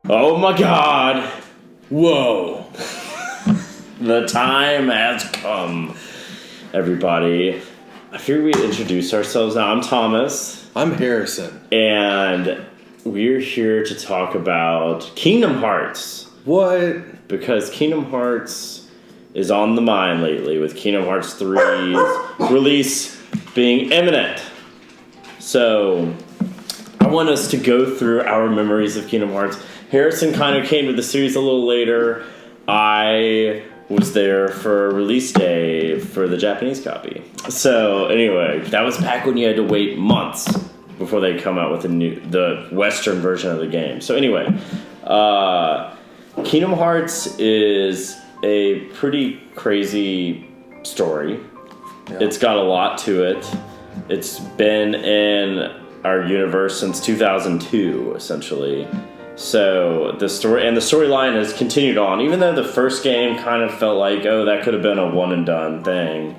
Oh my god. Whoa. The time has come, everybody. I figured we'd introduce ourselves now. I'm Thomas. I'm Harrison. And we're here to talk about Kingdom Hearts. What? Because Kingdom Hearts is on the mind lately, with Kingdom Hearts 3's release being imminent. So, I want us to go through our memories of Kingdom Hearts. Harrison kind of came to the series a little later. I was there for release day for the Japanese copy. So anyway, that was back when you had to wait months before they come out with the Western version of the game. So anyway, Kingdom Hearts is a pretty crazy story. Yeah. It's got a lot to it. It's been in our universe since 2002, essentially. So the storyline has continued on, even though the first game kind of felt like, oh, that could have been a one and done thing.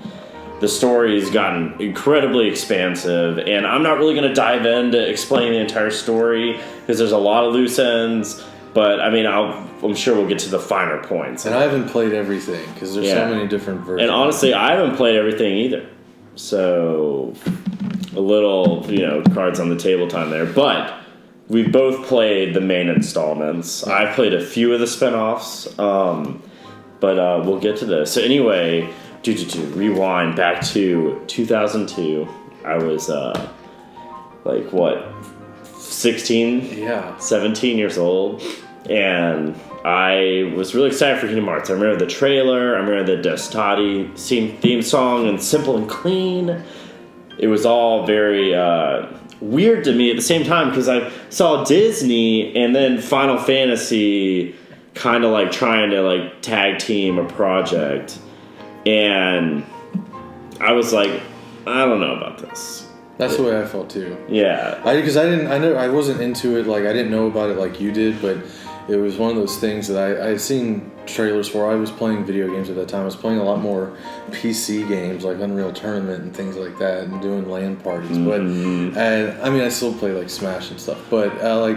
The story's gotten incredibly expansive, and I'm not really going to dive into explaining the entire story because there's a lot of loose ends. But I mean, I'm sure we'll get to the finer points. And I haven't played everything because there's so many different versions. And honestly, I haven't played everything either. So a little, cards on the table time there, but. We've both played the main installments. I've played a few of the spin-offs, but we'll get to this. So anyway, rewind back to 2002. I was, 16? Yeah. 17 years old. And I was really excited for Kingdom Hearts. I remember the trailer. I remember the Destati theme song, and simple and clean. It was all very... weird to me at the same time because I saw Disney and then Final Fantasy kind of trying to tag team a project, and I was like, I don't know about this. That's the way I felt too. Yeah, because I wasn't into it. I didn't know about it like you did, but it was one of those things that I had seen trailers for. I was playing video games at that time. I was playing a lot more PC games like Unreal Tournament and things like that, and doing LAN parties. Mm-hmm. But I still play Smash and stuff. But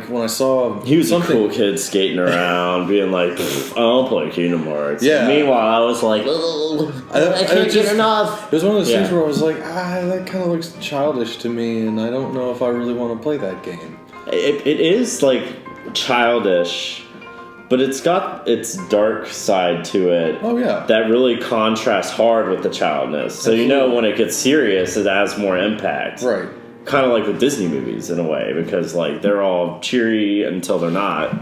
when I saw he was a cool kid skating around, being like, "I'll play Kingdom Hearts." Yeah. And meanwhile, I was like, I can't get enough. It was one of those things where I was like, that kind of looks childish to me, and I don't know if I really want to play that game. It is childish, but it's got its dark side to it. Oh yeah, that really contrasts hard with the childness. So Absolutely. When it gets serious, it has more impact. Right. Kind of like with Disney movies in a way, because they're all cheery until they're not.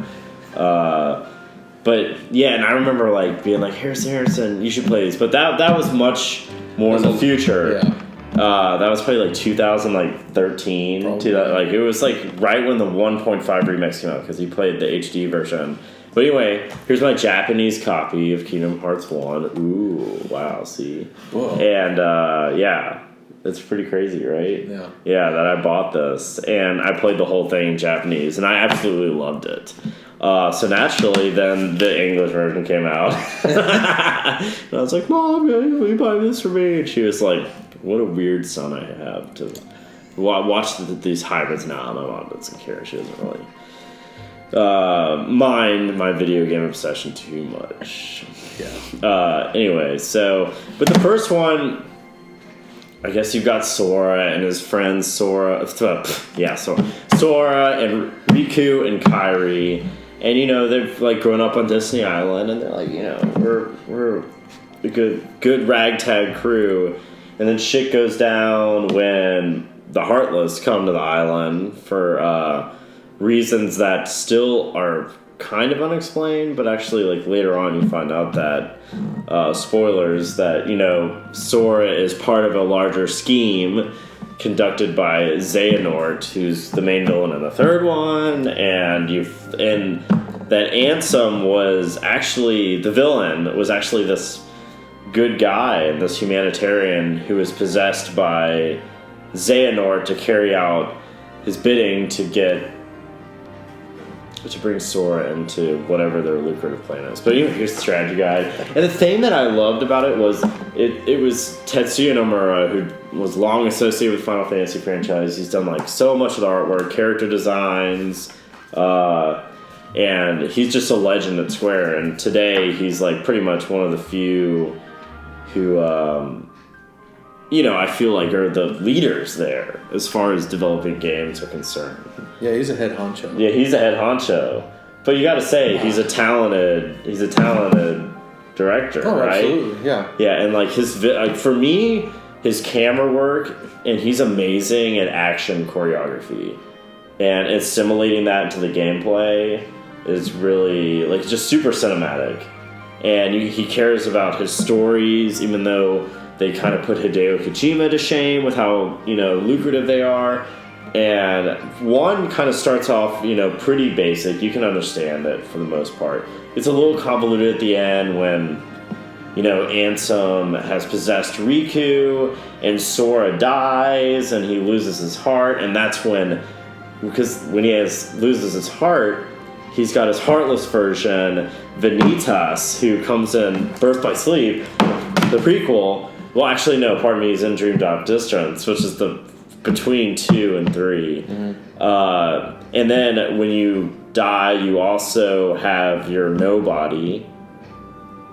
But yeah, and I remember being like, Harrison, you should play these. But that was much more in the future. Yeah. That was probably 2013. It was right when the 1.5 remix came out, because he played the HD version. But anyway, here's my Japanese copy of Kingdom Hearts 1. Ooh, wow, see? Whoa. And it's pretty crazy, right? Yeah. Yeah, that I bought this, and I played the whole thing in Japanese, and I absolutely loved it. So naturally, then the English version came out. And I was like, Mom, will you buy this for me? And she was like, what a weird son I have to watch these hybrids now. My mom doesn't care. She doesn't really mind my video game obsession too much. Yeah. Anyway, so with the first one, I guess you've got Sora and his friends Sora and Riku and Kairi, and they've grown up on Disney Island, and they're like, we're a good ragtag crew, and then shit goes down when the Heartless come to the island for reasons that still are kind of unexplained, but actually later on you find out that spoilers that Sora is part of a larger scheme conducted by Xehanort, who's the main villain in the third one, and that Ansem was actually the villain, was actually this good guy, this humanitarian who was possessed by Xehanort to carry out his bidding to bring Sora into whatever their lucrative plan is. But here's the strategy guide. And the thing that I loved about it was it was Tetsuya Nomura, who was long associated with Final Fantasy franchise. He's done so much of the artwork, character designs, And he's just a legend at Square. And today he's like pretty much one of the few who, I feel like are the leaders there as far as developing games are concerned. Yeah, he's a head honcho. Yeah, he's a head honcho. But you got to say he's a talented director, Oh, right? absolutely, yeah. Yeah, and like for me, his camera work, and he's amazing at action choreography, and assimilating that into the gameplay is really like just super cinematic. And he cares about his stories, even though they kind of put Hideo Kojima to shame with how lucrative they are. And one kind of starts off, pretty basic. You can understand it for the most part. It's a little convoluted at the end when, Ansem has possessed Riku and Sora dies and he loses his heart. And that's because when he loses his heart, he's got his heartless version, Vanitas, who comes in Birth by Sleep, the prequel. Well, actually, no, pardon me, he's in Dream Drop Distance, which is between 2 and 3. Mm-hmm. And then when you die, you also have your nobody,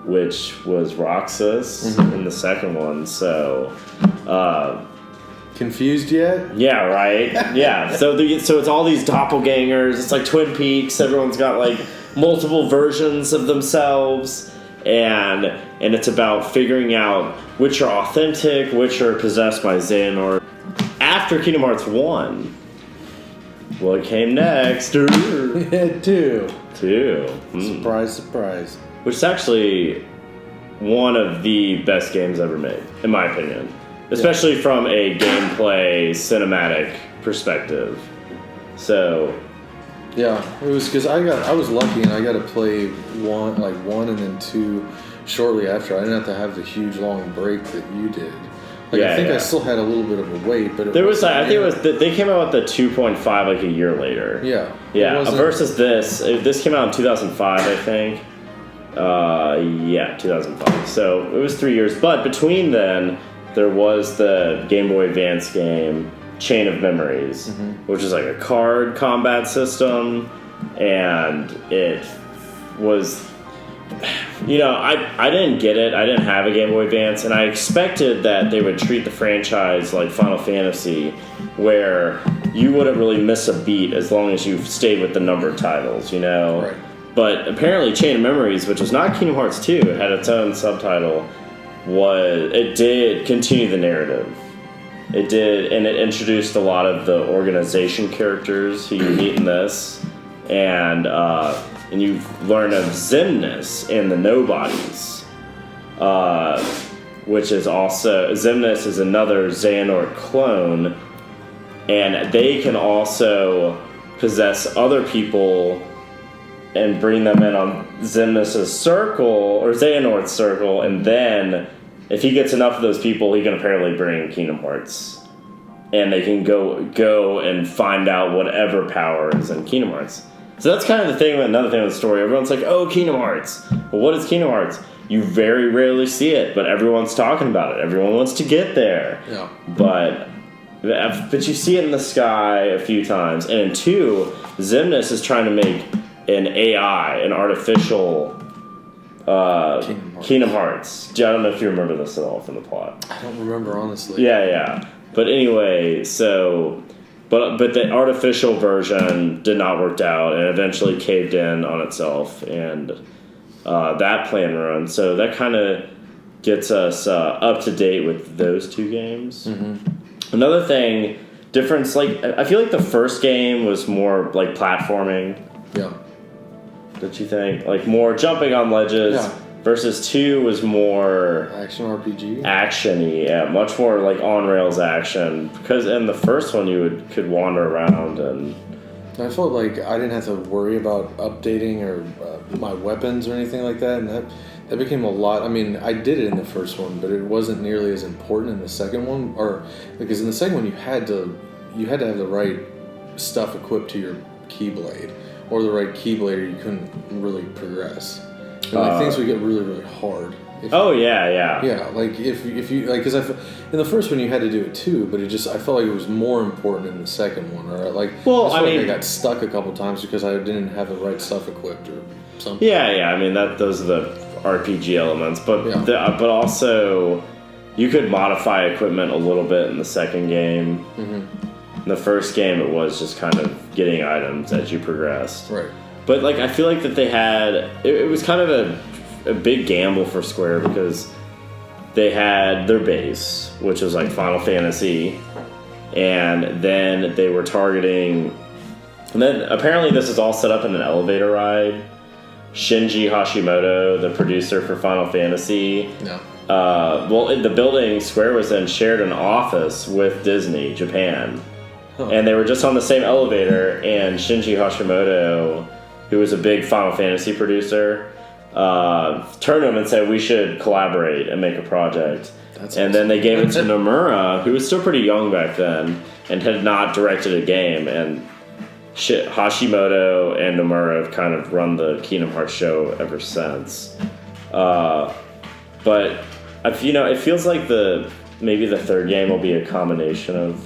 which was Roxas in the second one. So, confused yet? Yeah, right. Yeah. So it's all these doppelgangers. It's like Twin Peaks. Everyone's got like multiple versions of themselves, and it's about figuring out which are authentic, which are possessed by Xehanort. After Kingdom Hearts 1, what came next? 2. 2. Surprise, surprise. Which is actually one of the best games ever made, in my opinion. Especially from a gameplay, cinematic perspective. So... Yeah, it was because I was lucky and I got to play 1 and then 2 shortly after. I didn't have to have the huge long break that you did. I think I still had a little bit of a wait, but they came out with the 2.5 like a year later. Yeah. Versus this came out in 2005, I think. 2005. So it was 3 years, but between then there was the Game Boy Advance game Chain of Memories, which is like a card combat system, and it was. I didn't get it. I didn't have a Game Boy Advance, and I expected that they would treat the franchise like Final Fantasy, where you wouldn't really miss a beat as long as you stayed with the numbered titles, Right. But apparently Chain of Memories, which was not Kingdom Hearts 2, it had its own subtitle, it did continue the narrative. It did, and it introduced a lot of the organization characters who you meet in this, and you learn of Xemnas and the Nobodies, which is also... Xemnas is another Xehanort clone, and they can also possess other people and bring them in on Xemnas' circle, or Xehanort's circle, and then if he gets enough of those people, he can apparently bring Kingdom Hearts. And they can go and find out whatever power is in Kingdom Hearts. So that's kind of the thing, another thing with the story. Everyone's like, oh, Kingdom Hearts. Well, what is Kingdom Hearts? You very rarely see it, but everyone's talking about it. Everyone wants to get there. Yeah. But you see it in the sky a few times. And in 2, Xemnas is trying to make an AI, an artificial Kingdom Hearts. I don't know if you remember this at all from the plot. I don't remember, honestly. Yeah. But anyway, so... But the artificial version did not work out and eventually caved in on itself, and that plan ruined. So that kind of gets us up to date with those 2 games. Mm-hmm. Another thing, difference, like I feel like the first game was more like platforming. Yeah. Don't you think? Like more jumping on ledges. Yeah. Versus 2 was more... Action RPG? Action-y, yeah. Much more like on-rails action. Because in the first one you could wander around and... I felt like I didn't have to worry about updating or my weapons or anything like that. And that became a lot... I mean, I did it in the first one, but it wasn't nearly as important in the second one. Because in the second one you had to have the right stuff equipped to your Keyblade. Or the right Keyblade or you couldn't really progress. And things would get really, really hard. Oh yeah. Yeah, like if you like, because in the first one you had to do it too, but I felt like it was more important in the second one, or like I got stuck a couple times because I didn't have the right stuff equipped or something. Yeah. I mean those are the RPG elements, but but also you could modify equipment a little bit in the second game. Mm-hmm. In the first game, it was just kind of getting items as you progressed. Right. But like I feel like that they had it was kind of a big gamble for Square because they had their base, which was like Final Fantasy, and then they were targeting. And then apparently this is all set up in an elevator ride. Shinji Hashimoto, the producer for Final Fantasy. No. Well, in the building Square was in shared an office with Disney Japan, and they were just on the same elevator. And Shinji Hashimoto, who was a big Final Fantasy producer, turned to him and said we should collaborate and make a project. Then they gave it to Nomura, who was still pretty young back then and had not directed a game. And Hashimoto and Nomura have kind of run the Kingdom Hearts show ever since. But it feels like maybe the third game will be a combination of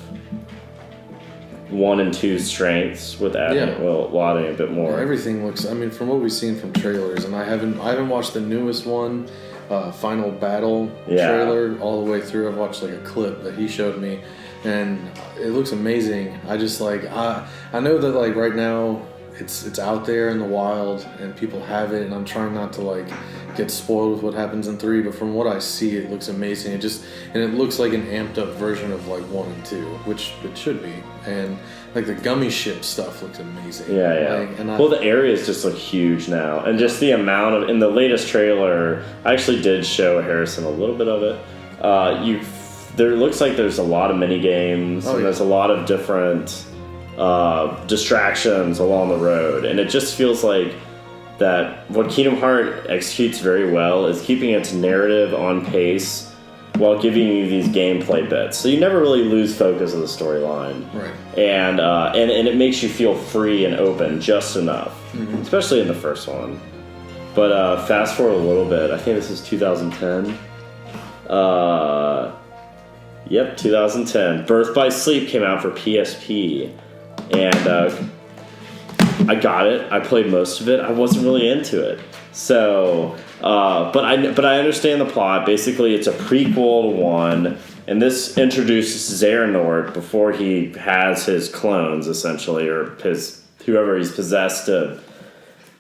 1 and 2 strengths with adding a bit more. Yeah, everything looks. I mean, from what we've seen from trailers, and I haven't watched the newest one, Final Battle trailer all the way through. I've watched like a clip that he showed me, and it looks amazing. I just like I know that like right now it's out there in the wild and people have it, and I'm trying not to like get spoiled with what happens in 3, but from what I see, it looks amazing. It looks like an amped up version of like 1 and 2, which it should be. And like the gummy ship stuff looks amazing. Yeah. Well, the areas just look huge now, and just the amount of in the latest trailer, I actually did show Harrison a little bit of it. There looks like there's a lot of mini games, and there's a lot of different distractions along the road, and it just feels like that what Kingdom Hearts executes very well is keeping its narrative on pace while giving you these gameplay bits. So you never really lose focus of the storyline. Right. And it makes you feel free and open just enough, especially in the first one. But fast forward a little bit, I think this is 2010. Yep, 2010. Birth by Sleep came out for PSP. And I got it. I played most of it. I wasn't really into it. So, but I understand the plot. Basically, it's a prequel to 1, and this introduces Xehanort before he has his clones, essentially, or whoever he's possessed to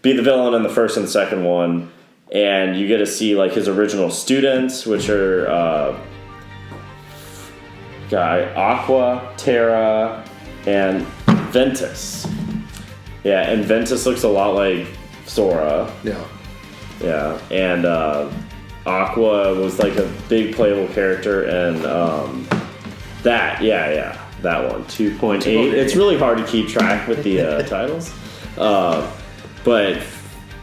be the villain in the first and second one. And you get to see like his original students, which are Aqua, Terra, and Ventus. Yeah, and Ventus looks a lot like Sora. Yeah, and Aqua was like a big playable character, and that one 2.8. It's really hard to keep track with the titles, but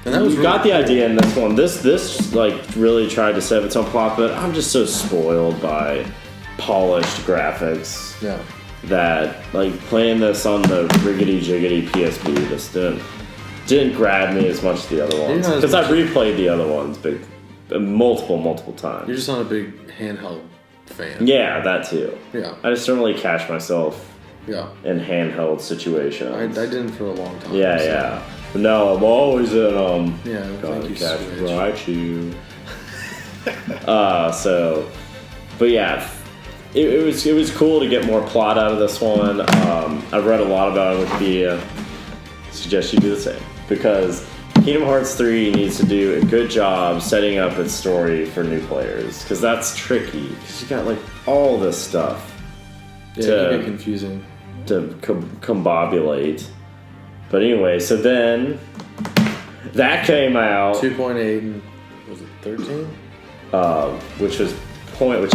you got the idea in this one. This like really tried to set its own plot, but I'm just so spoiled by polished graphics. Yeah. That like playing this on the riggedy jiggedy PSP just didn't grab me as much as the other ones, because I've replayed the other ones multiple times. You're just not a big handheld fan. Yeah, that too. Yeah. I just don't really catch myself in handheld situations. I didn't for a long time. Yeah. But no, I'm always in gotta catch Raichu. But yeah. It was cool to get more plot out of this one. I've read a lot about it on Wikipedia. Suggest you do the same, because Kingdom Hearts 3 needs to do a good job setting up its story for new players, because that's tricky. Because you got like all this stuff it can get confusing to combobulate. But anyway, so then that came out 2.8 and was it 13? Which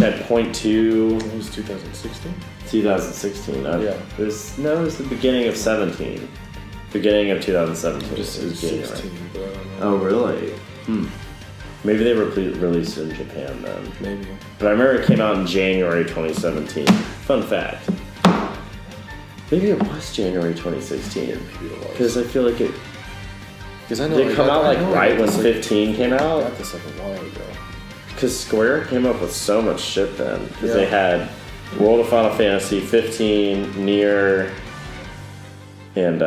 had 0.2. It was 2016? 2016. Yeah. It was the beginning of 17. Beginning of 2017. Just 16, but I don't know. Oh, really? Maybe they were released in Japan then. Maybe. But I remember it came out in January 2017. Fun fact. Maybe it was January 2016. Maybe it was. Because I feel like it... Because I know Did it come out right when 15 came I out? got this like a while ago. because Square came up with so much shit then. Because they had World of Final Fantasy 15, Nier, and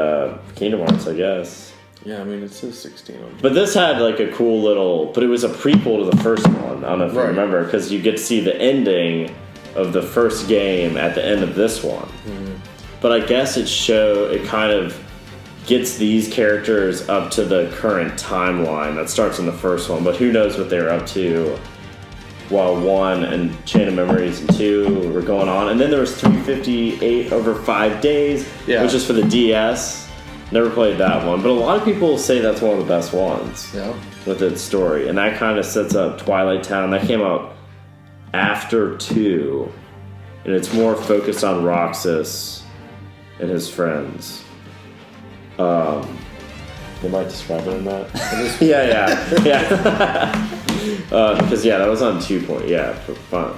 Kingdom Hearts, I guess. Yeah, I mean, it says 16 on it. But this had like a cool little... But it was a prequel to the first one. I don't know if you remember, because you get to see the ending of the first game at the end of this one. Mm-hmm. But I guess it kind of gets these characters up to the current timeline that starts in the first one. But who knows what they were up to while 1 and Chain of Memories and 2 were going on. And then there was 358 over 5 days, which is for the DS. Never played that one. But a lot of people say that's one of the best ones with its story. And that kind of sets up Twilight Town. That came out after 2. And it's more focused on Roxas and his friends. Am I describing that? yeah. Because that was on 2 point. Fun.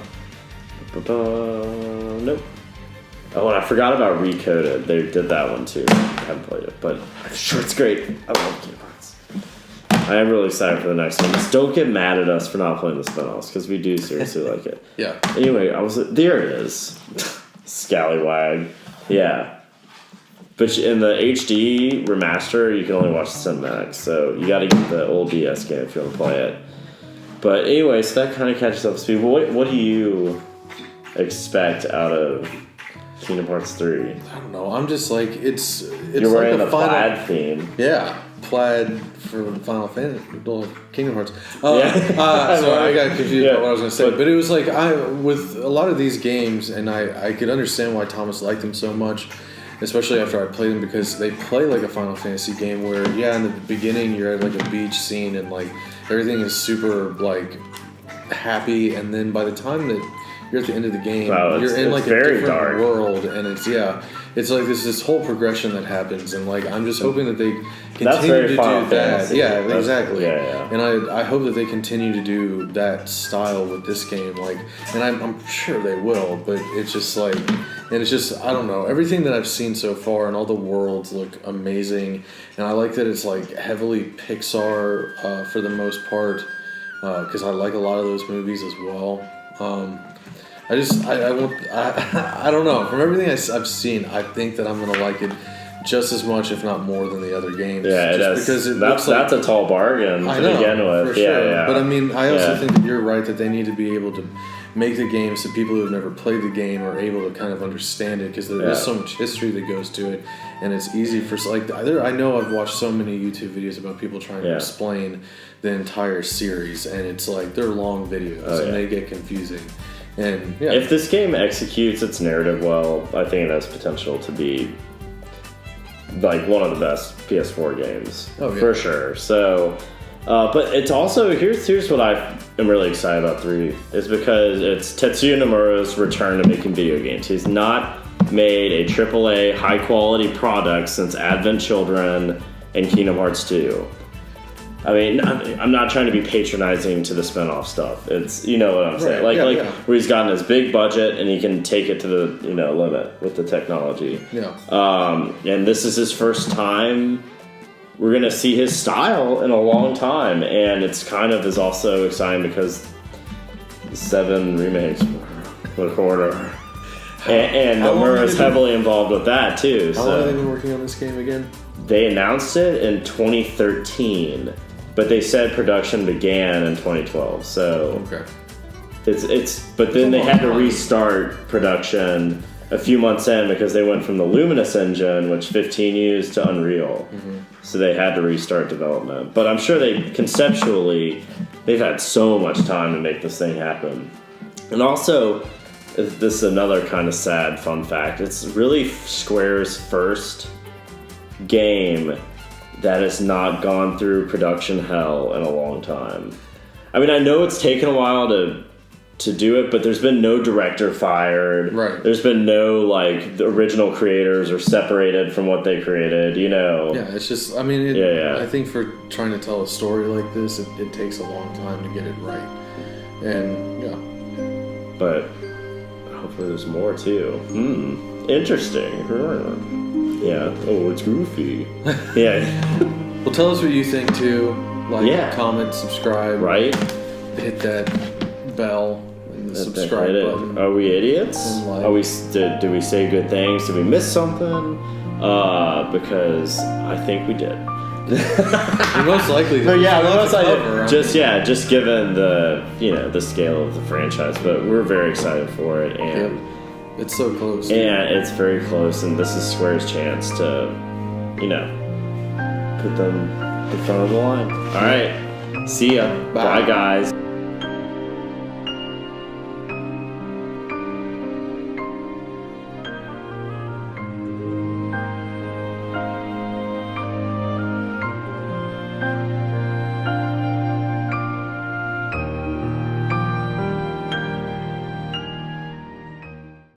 Nope. Oh, and I forgot about Recoded. They did that one too. I haven't played it, but I'm sure it's great. I love Kingdom Hearts. I am really excited for the next one. Just don't get mad at us for not playing the spin-offs, because we do seriously like it. Yeah. Anyway, there it is. Scallywag. Yeah. But in the HD remaster, you can only watch the cinematics, so you got to get the old DS game if you want to play it. But anyway, so that kind of catches up to speed. What do you expect out of Kingdom Hearts 3? I don't know. I'm just like it's You're wearing like the plaid theme. Yeah, plaid for Final Fantasy, Kingdom Hearts. So I got confused about what I was going to say, but it was like with a lot of these games, and I could understand why Thomas liked them so much. Especially after I played them, because they play like a Final Fantasy game where, in the beginning you're at like a beach scene and like everything is super like happy, and then by the time that you're at the end of the game, you're in like a different world, and it's like this whole progression that happens, and like I'm just hoping that they continue to do that. Fantasy. Yeah, exactly. Yeah. And I hope that they continue to do that style with this game, like, and I'm sure they will, but it's just like. And it's just, I don't know, everything that I've seen so far and all the worlds look amazing. And I like that it's like heavily Pixar for the most part, because I like a lot of those movies as well. I don't know. From everything I've seen, I think that I'm going to like it just as much, if not more, than the other games. Yeah, it is. Because that's a tall bargain to begin with. For sure. Yeah. But I mean, I also think that you're right that they need to be able to make the game so people who have never played the game are able to kind of understand it, because there is so much history that goes to it, and it's easy for I know I've watched so many YouTube videos about people trying to explain the entire series, and it's like they're long videos and they get confusing. And if this game executes its narrative well, I think it has potential to be like one of the best PS4 games for sure. So. But it's also, here's what I am really excited about 3, is because it's Tetsuya Nomura's return to making video games. He's not made a AAA high-quality product since Advent Children and Kingdom Hearts 2. I mean, I'm not trying to be patronizing to the spin-off stuff. It's, you know what I'm saying. Where he's gotten his big budget and he can take it to the, limit with the technology. Yeah. And this is his first time we're going to see his style in a long time, and it's kind of is also exciting because 7 remakes were recorded. And Nomura is heavily involved with that too. How long have they been working on this game again? They announced it in 2013, but they said production began in 2012. So but then they had to restart production a few months in because they went from the Luminous engine, which 15 used, to Unreal. Mm-hmm. So they had to restart development. But I'm sure conceptually, they've had so much time to make this thing happen. And also, this is another kind of sad fun fact. It's really Square's first game that has not gone through production hell in a long time. I mean, I know it's taken a while to do it, but there's been no director fired. Right. There's been no, the original creators are separated from what they created, Yeah, it's just, I mean, I think for trying to tell a story like this, it takes a long time to get it right. And, But hopefully there's more, too. Interesting. Yeah. Oh, it's goofy. Yeah. Well, tell us what you think, too. Comment, subscribe. Right. Hit that bell and the That they subscribe hit it. button. Are we idiots? And like- Are we? Did we say good things? Did we miss something? Because I think we did. We most likely did. But yeah, There's a lot most to likely cover, I just mean. just given the the scale of the franchise, but we're very excited for it, and Yep. It's so close. and it's very close, and this is Square's chance to put them in front of the line. All right, see ya. Bye. Bye guys.